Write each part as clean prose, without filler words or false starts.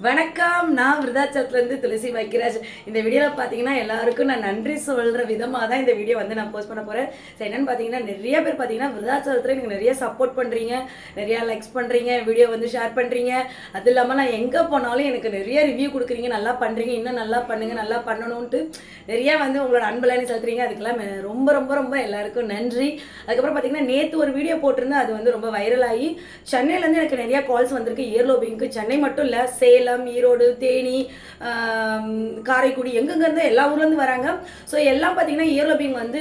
வணக்கம். நான் விருதாச்சலத்துலேருந்து துளசி வைக்கிறாஜ். இந்த வீடியோவில் பார்த்தீங்கன்னா எல்லாருக்கும் நான் நன்றி சொல்கிற விதமாக தான் இந்த வீடியோ வந்து நான் போஸ்ட் பண்ண போகிறேன். ஸோ என்னென்னு பார்த்தீங்கன்னா நிறைய பேர் பார்த்தீங்கன்னா விருதாச்சலத்தில் எனக்கு நிறைய சப்போர்ட் பண்ணுறீங்க, நிறையா லைக்ஸ் பண்ணுறீங்க, வீடியோ வந்து ஷேர் பண்ணுறீங்க. அது இல்லாமல் நான் எங்கே போனாலும் எனக்கு நிறைய ரிவ்யூ கொடுக்குறீங்க, நல்லா பண்ணுறீங்க, இன்னும் நல்லா பண்ணுங்கள், நல்லா பண்ணணுன்ட்டு நிறையா வந்து உங்களோட அன்புலானி செலுத்துறீங்க. அதுக்கெல்லாம் ரொம்ப ரொம்ப ரொம்ப எல்லாருக்கும் நன்றி. அதுக்கப்புறம் பார்த்தீங்கன்னா நேற்று ஒரு வீடியோ போட்டிருந்தேன், அது வந்து ரொம்ப வைரல் ஆகி சென்னையிலேருந்து எனக்கு நிறையா கால்ஸ் வந்திருக்கு. இயர்லோபிங்க்கு சென்னை மட்டும் இல்லை, சேலம், ஈரோடு, தேனி, காரைக்குடி, எங்கெங்கேருந்து எல்லா ஊர்லேருந்து வராங்க. ஸோ எல்லாம் பார்த்தீங்கன்னா இயர்லோபிங் வந்து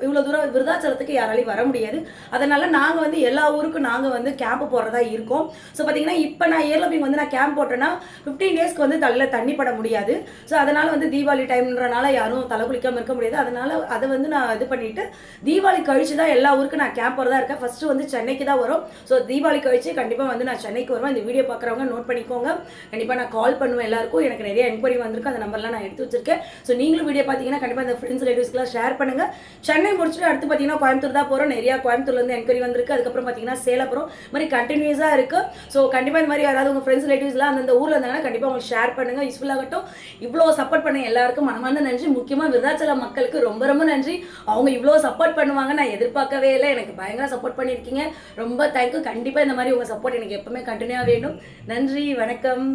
இவ்வளோ தூரம் விருதாச்சலத்துக்கு யாராலையும் வர முடியாது. அதனால் நாங்கள் வந்து எல்லா ஊருக்கும் நாங்கள் வந்து கேம்ப் போடுறதா இருக்கோம். ஸோ பார்த்தீங்கன்னா இப்போ நான் இயர்லோபிங் வந்து நான் கேம்ப் போட்டேன்னா 15 டேஸ்க்கு வந்து தலையில் தண்ணி பட முடியாது. ஸோ அதனால் வந்து தீபாவளி டைம்ன்றனால யாரும் தலை குளிக்காமல் இருக்க முடியாது. அதனால் அதை வந்து நான் இது பண்ணிவிட்டு தீபாவளி கழிச்சு தான் எல்லா ஊருக்கும் நான் கேம்ப் போகிறதா இருக்கேன். ஃபஸ்ட்டு வந்து சென்னைக்கு தான் வரும். ஸோ தீபாவளி கழிச்சு கண்டிப்பாக வந்து நான் சென்னைக்கு வருவேன். இந்த வீடியோ பார்க்குறவங்க நோட் பண்ணிக்கோங்க. கண்டிப்பாக நான் கால் பண்ணுவேன் எல்லாருக்கும். எனக்கு நிறைய என்கொயரி வந்திருக்கு, அந்த நம்பர்லாம் நான் எடுத்து வச்சிருக்கேன். ஸோ நீங்களும் வீடியோ பார்த்தீங்கன்னா கண்டிப்பாக இந்த ஃப்ரெண்ட்ஸ் ரிலேட்டிவ்ஸ்க்குலாம் ஷேர் பண்ணுங்கள். சென்னை முடிச்சுட்டு அடுத்து பார்த்தீங்கன்னா கோயம்புத்தூர் தான் போகிறோம். நிறையா கோயம்புத்தூர்லேருந்து என்கொயரி வந்திருக்கு. அதுக்கப்புறம் பார்த்தீங்கன்னா சேலப்புறம் இது மாதிரி கண்டினியூஸாக இருக்குது. ஸோ கண்டிப்பாக இந்த மாதிரி யாராவது உங்கள் ஃப்ரெண்ட்ஸ் ரிலேட்டிவ்ஸ்லாம் அந்தந்த ஊரில் இருந்தாங்கன்னா கண்டிப்பாக உங்களுக்கு ஷேர் பண்ணுங்கள், யூஸ்ஃபுல்லாகட்டும். இவ்வளோ சப்போர்ட் பண்ண எல்லாருக்கும் மனமார்ந்த நன்றி. முக்கியமாக விருதாச்சலம் மக்களுக்கு ரொம்ப ரொம்ப நன்றி. அவங்க இவ்வளோ சப்போர்ட் பண்ணுவாங்க நான் எதிர்பார்க்கவே இல்லை. எனக்கு பயங்கர சப்போர்ட் பண்ணியிருக்கீங்க. ரொம்ப தேங்க்யூ. கண்டிப்பாக இந்த மாதிரி உங்கள் சப்போர்ட் எனக்கு எப்பவுமே கண்டினியூவாக வேணும். நன்றி, வணக்கம்.